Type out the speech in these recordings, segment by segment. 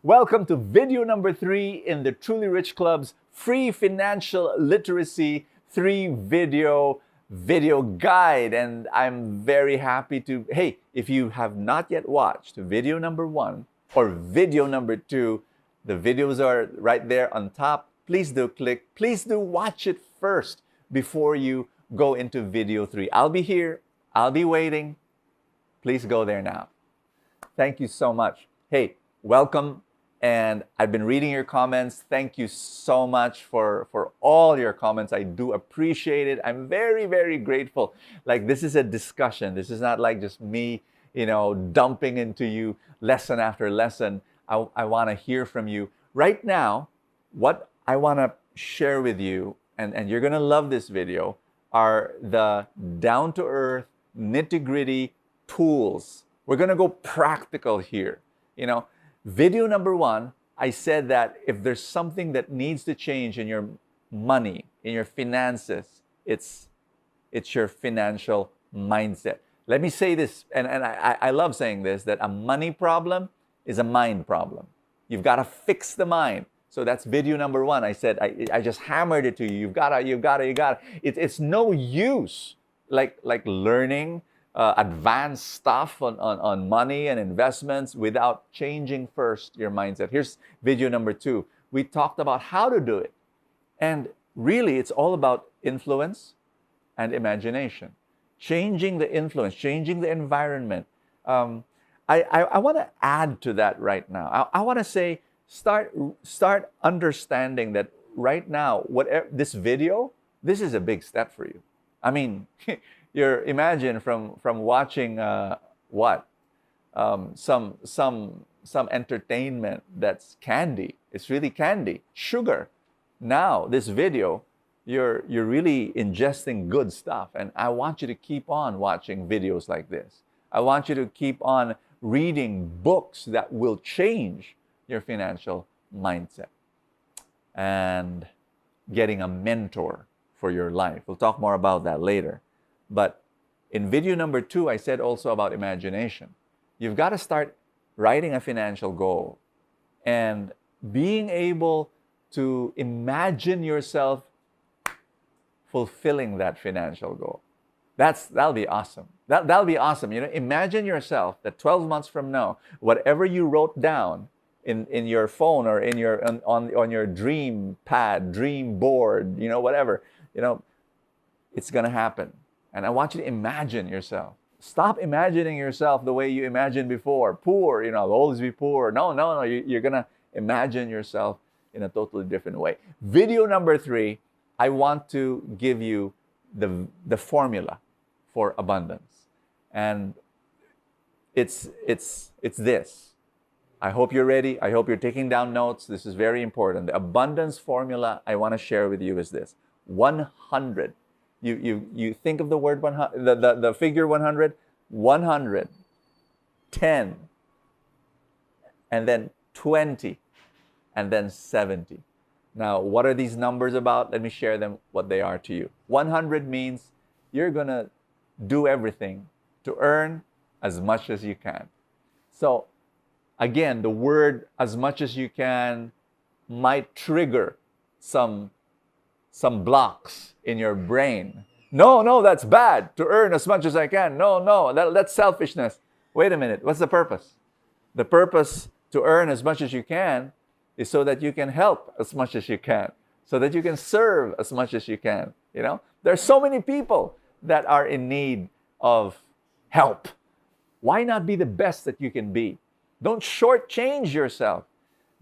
Welcome to video number 3 in the Truly Rich Club's free financial literacy 3 video guide. And I'm very happy to, hey, if you have not yet watched video number 1 or video number 2, the videos are right there on top. Please do click, please do watch it first before you go into video 3. I'll be here, I'll be waiting. Please go there now. Thank you so much. Hey, welcome. And I've been reading your comments. Thank you so much for all your comments. I do appreciate it. I'm very, very grateful. Like, this is a discussion. This is not like just me, dumping into you lesson after lesson. I want to hear from you. Right now, what I want to share with you, and you're going to love this video, are the down-to-earth, nitty-gritty tools. We're going to go practical here. Video number 1, I said that if there's something that needs to change in your money, in your finances, it's your financial mindset. Let me say this, and I love saying this, that a money problem is a mind problem. You've got to fix the mind. So that's video number 1. I said, I just hammered it to you. You've got to. It's no use like learning advanced stuff on money and investments without changing first your mindset. Here's video number 2. We talked about how to do it. And really, it's all about influence and imagination. Changing the influence, changing the environment. I want to add to that right now. I want to say, start understanding that right now, whatever this video, this is a big step for you. I mean, imagine from watching some entertainment that's candy. It's really candy, sugar. Now this video, you're really ingesting good stuff, and I want you to keep on watching videos like this. I want you to keep on reading books that will change your financial mindset and getting a mentor for your life. We'll talk more about that later. But in video number 2, I said also about imagination. You've got to start writing a financial goal and being able to imagine yourself fulfilling that financial goal. That'll be awesome. That'll be awesome. Imagine yourself that 12 months from now, whatever you wrote down in your phone or on your dream pad, dream board, whatever, it's gonna happen. And I want you to imagine yourself. Stop imagining yourself the way you imagined before. Poor, I'll always be poor. No. You're gonna imagine yourself in a totally different way. Video number 3, I want to give you the formula for abundance. And it's this. I hope you're ready. I hope you're taking down notes. This is very important. The abundance formula I want to share with you is this: 100. You think of the word 100, the figure 100, 100, 10, and then 20, and then 70. Now, what are these numbers about? Let me share them, what they are to you. 100 means you're going to do everything to earn as much as you can. So, again, the word as much as you can might trigger some blocks in your brain. No, that's bad. To earn as much as I can. No, that's selfishness. Wait a minute. What's the purpose? The purpose to earn as much as you can is so that you can help as much as you can, so that you can serve as much as you can. There's so many people that are in need of help. Why not be the best that you can be? Don't shortchange yourself.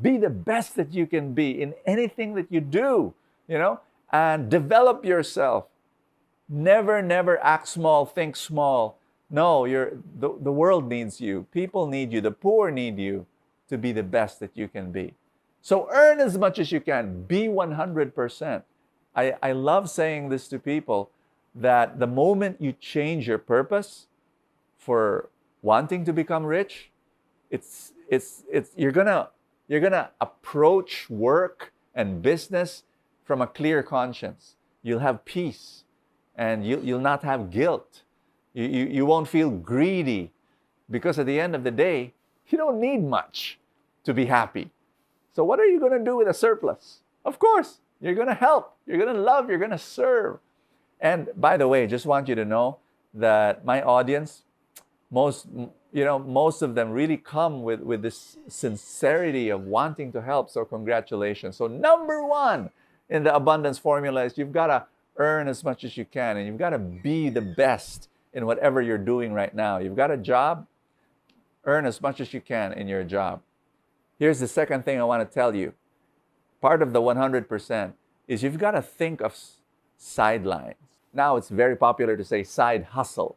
Be the best that you can be in anything that you do, and develop yourself. Never act small, think small. No, the world needs you. People need you. The poor need you to be the best that you can be. So earn as much as you can. Be 100%. I love saying this to people, that the moment you change your purpose for wanting to become rich, you're gonna approach work and business from a clear conscience. You'll have peace, and you'll not have guilt. You won't feel greedy, because at the end of the day, you don't need much. to be happy. So what are you going to do with a surplus? Of course, you're going to help, you're going to love, you're going to serve. And by the way, just want you to know that my audience, most of them really come with this sincerity of wanting to help. So congratulations. So number one in the abundance formula is you've got to earn as much as you can, and you've got to be the best in whatever you're doing right now. You've got a job, earn as much as you can in your job. Here's the second thing I want to tell you. Part of the 100% is you've got to think of sidelines. Now it's very popular to say side hustle,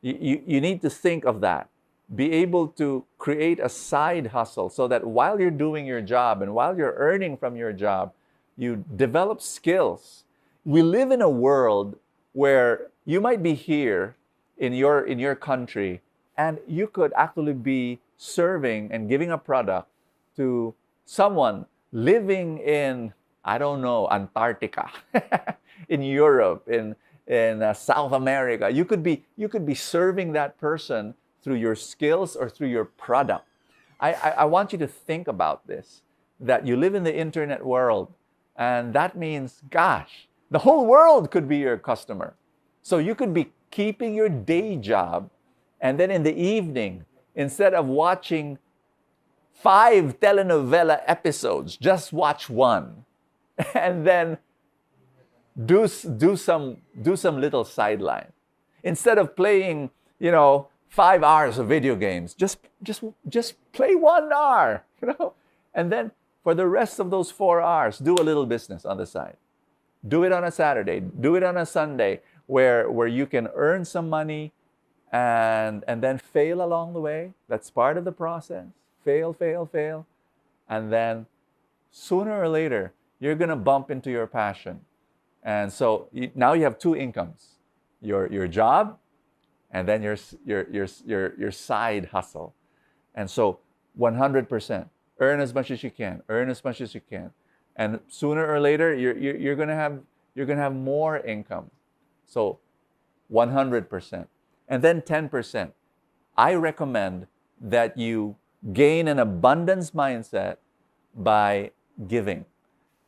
You need to think of that. Be able to create a side hustle so that while you're doing your job and while you're earning from your job, you develop skills. We live in a world where you might be here in your country, and you could actually be serving and giving a product to someone living in, I don't know, Antarctica, in Europe, in South America. You could be serving that person through your skills or through your product. I want you to think about this, that you live in the internet world, and that means, gosh, the whole world could be your customer. So you could be keeping your day job, and then in the evening, instead of watching 5 telenovela episodes, just watch one, and then do some little sideline. Instead of playing, 5 hours of video games, just play 1 hour, and then for the rest of those 4 hours, do a little business on the side. Do it on a Saturday, do it on a Sunday, where you can earn some money and then fail along the way. That's part of the process. Fail. And then sooner or later, you're going to bump into your passion. And so now you have 2 incomes, your job and then your side hustle. And so 100%, earn as much as you can. And sooner or later, you're going to have more income. So 100%. And then 10%. I recommend that you gain an abundance mindset by giving.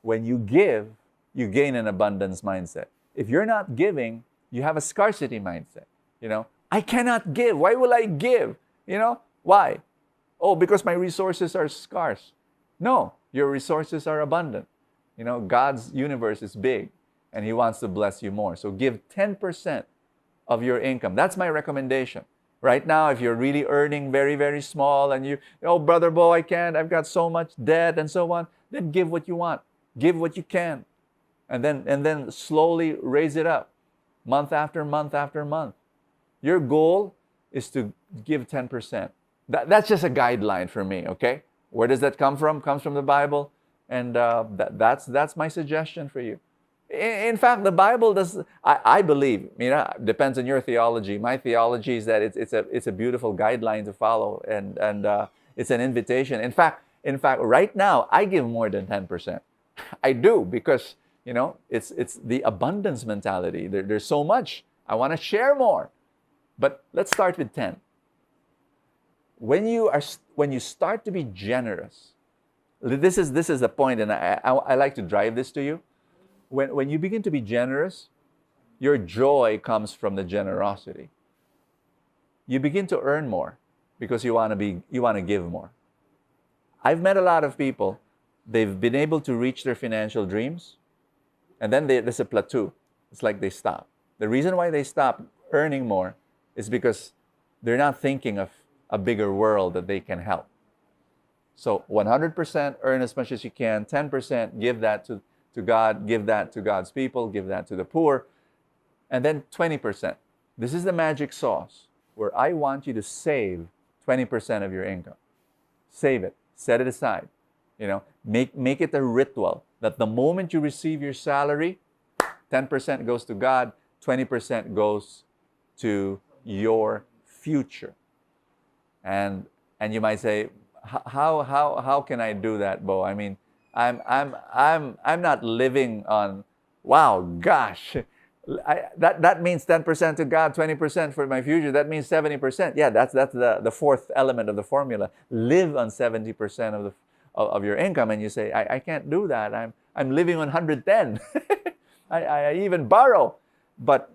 When you give, you gain an abundance mindset. If you're not giving, you have a scarcity mindset. I cannot give. Why will I give? Why? Oh, because my resources are scarce. No, your resources are abundant. God's universe is big, and He wants to bless you more. So give 10% of your income. That's my recommendation. Right now, if you're really earning very, very small and Brother Bo, I can't, I've got so much debt and so on, then give what you want. Give what you can. And then slowly raise it up, month after month after month. Your goal is to give 10%. That's just a guideline for me, okay? Where does that come from? Comes from the Bible. And that's my suggestion for you. In fact, the Bible does, I believe, depends on your theology. My theology is that it's a beautiful guideline to follow, and it's an invitation. In fact, right now, I give more than 10%. I do, because, it's the abundance mentality. There's so much. I want to share more. But let's start with 10. When you start to be generous, this is the point, and I like to drive this to you. When you begin to be generous, your joy comes from the generosity. You begin to earn more because you want to give more. I've met a lot of people. They've been able to reach their financial dreams, and then there's a plateau. It's like they stop. The reason why they stop earning more is because they're not thinking of a bigger world that they can help. So 100% earn as much as you can. 10% give that to God, give that to God's people, give that to the poor. And then 20%. This is the magic sauce, where I want you to save 20% of your income. Save it. Set it aside. Make it a ritual that the moment you receive your salary, 10% goes to God, 20% goes to your future. And you might say, how can I do that, Bo? I'm not living on, wow, gosh, That means 10% to God, 20% for my future. That means 70%. Yeah, that's the fourth element of the formula. Live on 70% of your income, and you say, I can't do that. I'm living on 110. I even borrow. But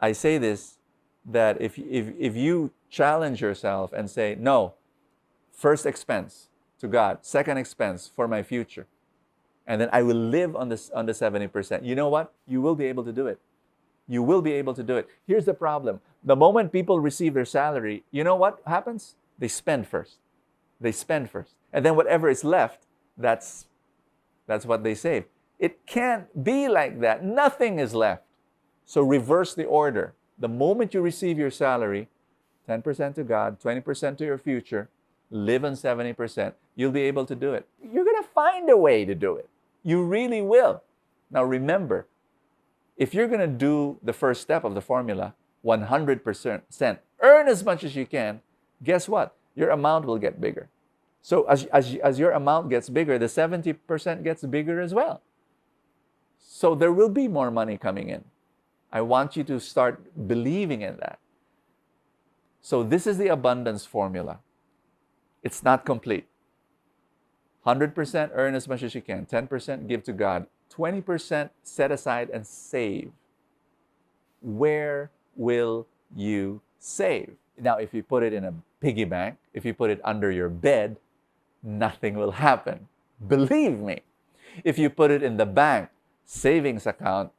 I say this, that if you challenge yourself and say, no, first expense to God, second expense for my future, and then I will live on the 70%. You know what? You will be able to do it. You will be able to do it. Here's the problem. The moment people receive their salary, you know what happens? They spend first. They spend first. And then whatever is left, that's what they save. It can't be like that. Nothing is left. So reverse the order. The moment you receive your salary, 10% to God, 20% to your future, live on 70%, you'll be able to do it. You're going to find a way to do it. You really will. Now remember, if you're going to do the first step of the formula, 100%, earn as much as you can, guess what? Your amount will get bigger. So as your amount gets bigger, the 70% gets bigger as well. So there will be more money coming in. I want you to start believing in that. So this is the abundance formula. It's not complete. 100% earn as much as you can. 10% give to God. 20% set aside and save. Where will you save? Now, if you put it in a piggy bank, if you put it under your bed, nothing will happen. Believe me. If you put it in the bank, savings account,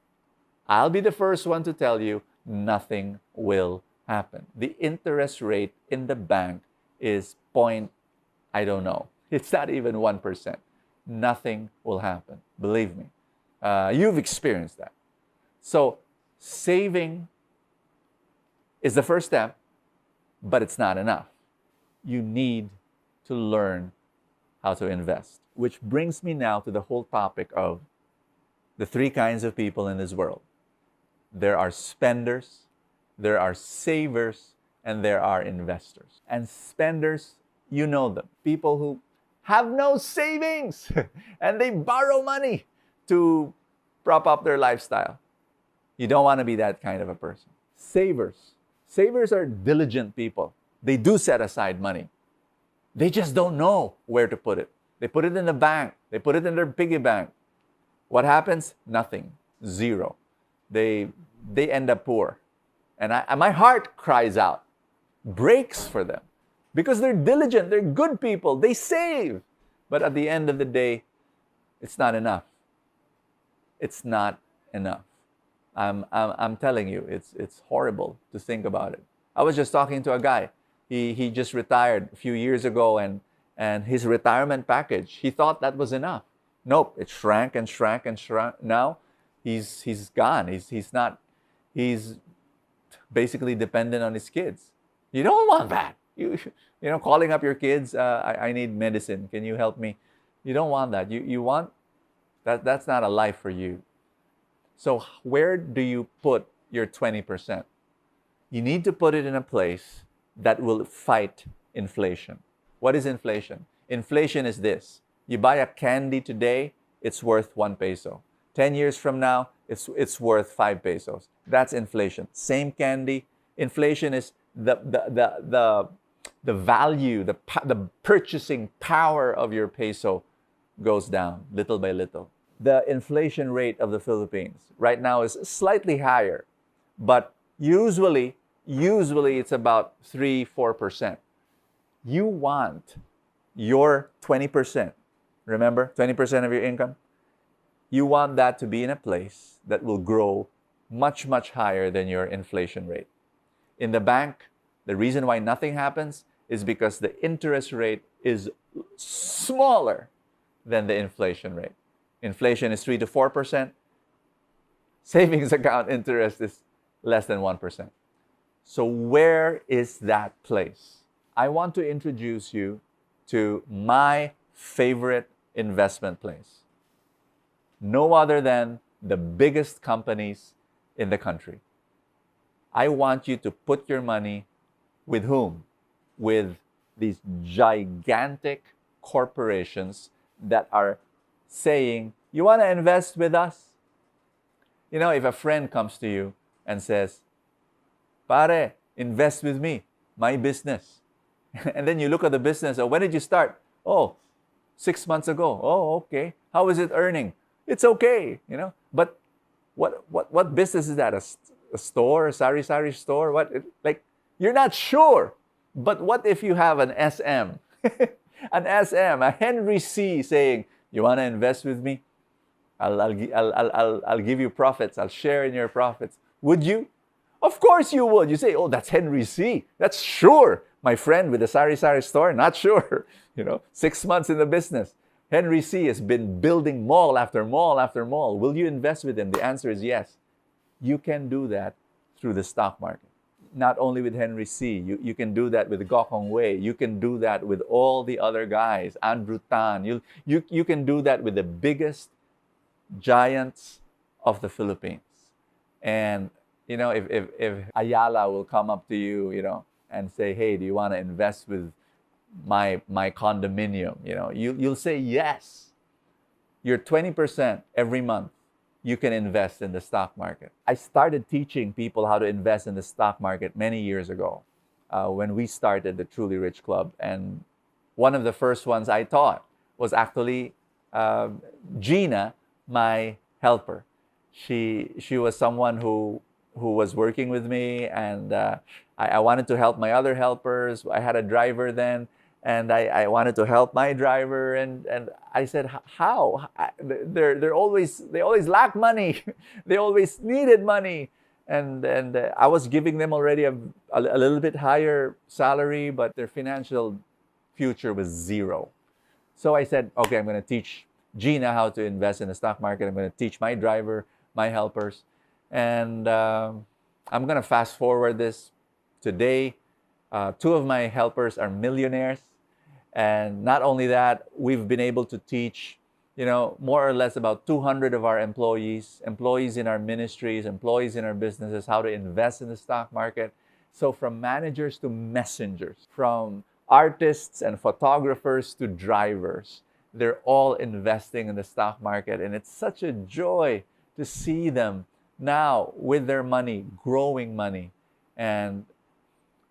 I'll be the first one to tell you, nothing will happen. The interest rate in the bank is I don't know. It's not even 1%. Nothing will happen. Believe me. You've experienced that. So saving is the first step, but it's not enough. You need to learn how to invest. Which brings me now to the whole topic of the three kinds of people in this world. There are spenders, there are savers, and there are investors. And spenders, you know them. People who have no savings and they borrow money to prop up their lifestyle. You don't want to be that kind of a person. Savers. Savers are diligent people. They do set aside money. They just don't know where to put it. They put it in the bank. They put it in their piggy bank. What happens? Nothing. Zero. They end up poor. And my heart cries out, breaks for them. Because they're diligent, they're good people, they save. But at the end of the day, it's not enough. It's not enough. I'm telling you, it's horrible to think about it. I was just talking to a guy. He just retired a few years ago, and his retirement package, he thought that was enough. Nope, it shrank and shrank and shrank. Now he's gone. He's basically dependent on his kids. You don't want that. You know, calling up your kids, I need medicine. Can you help me? You don't want that. You want that. That's not a life for you. So where do you put your 20%? You need to put it in a place that will fight inflation. What is inflation? Inflation is this. You buy a candy today, it's worth 1 peso. 10 years from now, it's worth 5 pesos. That's inflation. Same candy. Inflation is the value, the purchasing power of your peso goes down little by little. The inflation rate of the Philippines right now is slightly higher, but usually it's about 3-4%. You want your 20%, remember, 20% of your income? You want that to be in a place that will grow much, much higher than your inflation rate. In the bank, the reason why nothing happens is because the interest rate is smaller than the inflation rate. Inflation is 3-4%. Savings account interest is less than 1%. So where is that place? I want to introduce you to my favorite investment place. No other than the biggest companies in the country. I want you to put your money with whom? With these gigantic corporations that are saying, you want to invest with us? if a friend comes to you and says, Pare, invest with me, my business. And then you look at the business, when did you start? Oh, 6 months ago. Oh, okay. How is it earning? It's okay, But what business is that? A store, a sari-sari store? Like, you're not sure. But what if you have an SM? An SM, a Henry C saying, you want to invest with me? I'll give you profits. I'll share in your profits. Would you? Of course you would. You say, oh, that's Henry C. That's sure. My friend with the sari-sari store, not sure. 6 months in the business. Henry C has been building mall after mall after mall. Will you invest with him? The answer is yes. You can do that through the stock market. Not only with Henry C. You can do that with Gokong Wei. You can do that with all the other guys. Andrew Tan. You can do that with the biggest giants of the Philippines. And if Ayala will come up to you, and say, hey, do you want to invest with my condominium? You'll say yes. Your 20% every month, you can invest in the stock market. I started teaching people how to invest in the stock market many years ago when we started the Truly Rich Club. And one of the first ones I taught was actually Gina, my helper. She was someone who was working with me, and I wanted to help my other helpers. I had a driver then, and I wanted to help my driver, and I said, how? They always lack money. They always needed money, and I was giving them already a little bit higher salary, but their financial future was zero. So I said, okay, I'm going to teach Gina how to invest in the stock market. I'm going to teach my driver, my helpers. And I'm going to fast forward this. Today, 2 of my helpers are millionaires. And not only that, we've been able to teach, more or less about 200 of our employees in our ministries, employees in our businesses, how to invest in the stock market. So from managers to messengers, from artists and photographers to drivers, they're all investing in the stock market. And it's such a joy to see them now with their money, growing money. And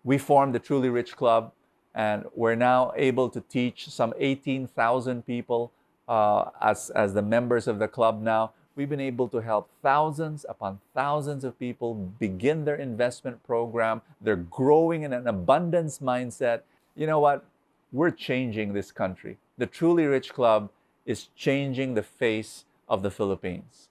we formed the Truly Rich Club, and we're now able to teach some 18,000 people as the members of the club now. We've been able to help thousands upon thousands of people begin their investment program. They're growing in an abundance mindset. You know what? We're changing this country. The Truly Rich Club is changing the face of the Philippines.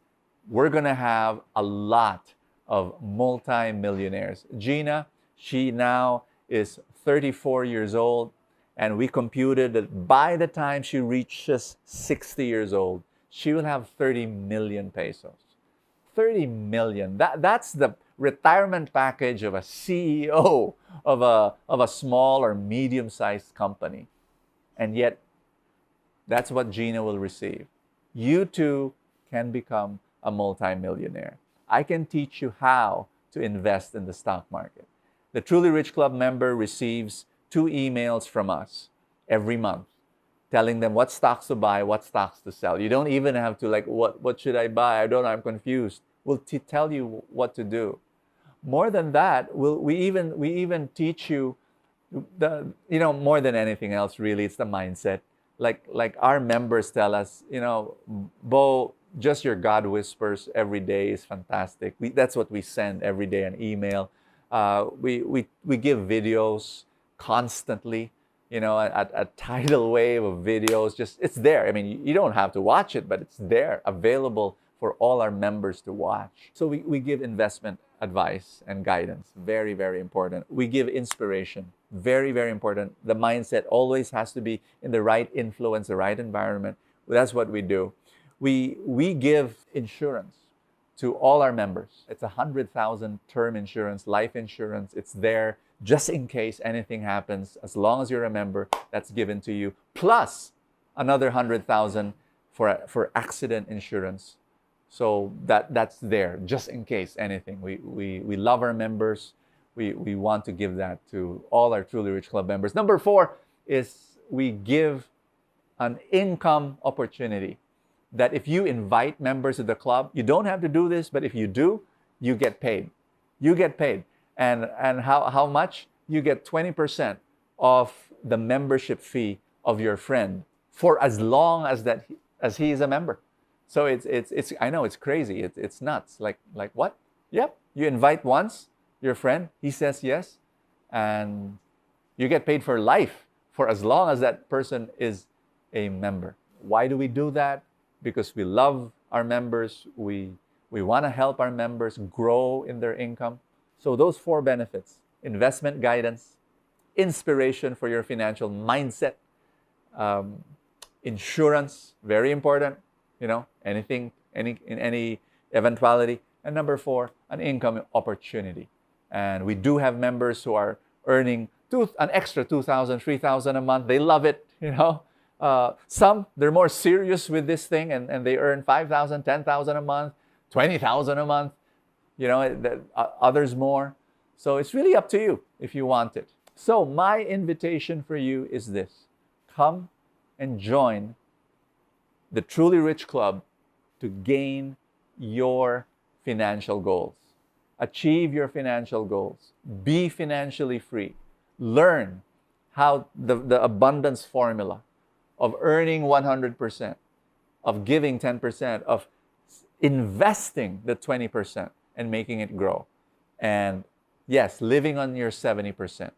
We're going to have a lot of multi-millionaires. Gina, she now is 34 years old, and we computed that by the time she reaches 60 years old, she will have 30 million pesos. 30 million. That's the retirement package of a CEO of a small or medium-sized company. And yet, that's what Gina will receive. You too can become a multi-millionaire. I can teach you how to invest in the stock market. The Truly Rich Club member receives 2 emails from us every month telling them what stocks to buy, what stocks to sell. You don't even have to what should I buy? I don't know, I'm confused. We'll tell you what to do. More than that, we even teach you more than anything else, really, it's the mindset. Like our members tell us, Bo, just your God whispers every day is fantastic. That's what we send every day, an email. We give videos constantly, a tidal wave of videos. Just it's there. I mean, you don't have to watch it, but it's there, available for all our members to watch. So we give investment advice and guidance. Very, very important. We give inspiration. Very, very important. The mindset always has to be in the right influence, the right environment. That's what we do. We give insurance to all our members. It's 100,000 term insurance, life insurance. It's there just in case anything happens. As long as you're a member, that's given to you. Plus another 100,000 for accident insurance. So that's there just in case anything. We love our members. We want to give that to all our Truly Rich Club members. Number 4 is we give an income opportunity. that if you invite members to the club, you don't have to do this, but if you do, you get paid. You get paid. And how much? You get 20% of the membership fee of your friend for as long as he is a member. So it's I know it's crazy. It's nuts. Like what? Yep. You invite once your friend, he says yes, and you get paid for life for as long as that person is a member. Why do we do that? Because we love our members. We want to help our members grow in their income. So those 4 benefits: investment guidance, inspiration for your financial mindset, insurance, very important, anything, in any eventuality. And number 4, an income opportunity. And we do have members who are earning an extra $2,000, $3,000 a month. They love it, Some, they're more serious with this thing and they earn $5,000, $10,000 a month, $20,000 a month, others more. So it's really up to you if you want it. So my invitation for you is this: come and join the Truly Rich Club to gain your financial goals. Achieve your financial goals. Be financially free. Learn how the abundance formula of earning 100%, of giving 10%, of investing the 20% and making it grow. And yes, living on your 70%.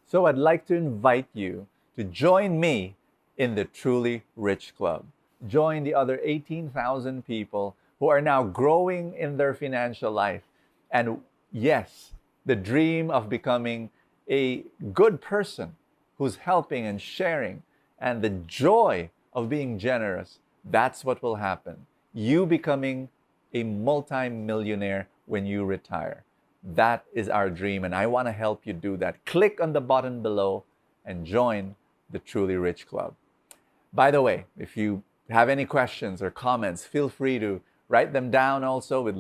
So I'd like to invite you to join me in the Truly Rich Club. Join the other 18,000 people who are now growing in their financial life. And yes, the dream of becoming a good person who's helping and sharing, and the joy of being generous, that's what will happen. You becoming a multi-millionaire when you retire. That is our dream, and I want to help you do that. Click on the button below and join the Truly Rich Club. By the way, if you have any questions or comments, feel free to write them down also. I'd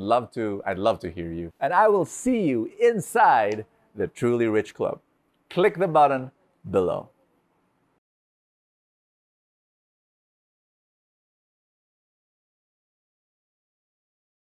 love to hear you. And I will see you inside the Truly Rich Club. Click the button below.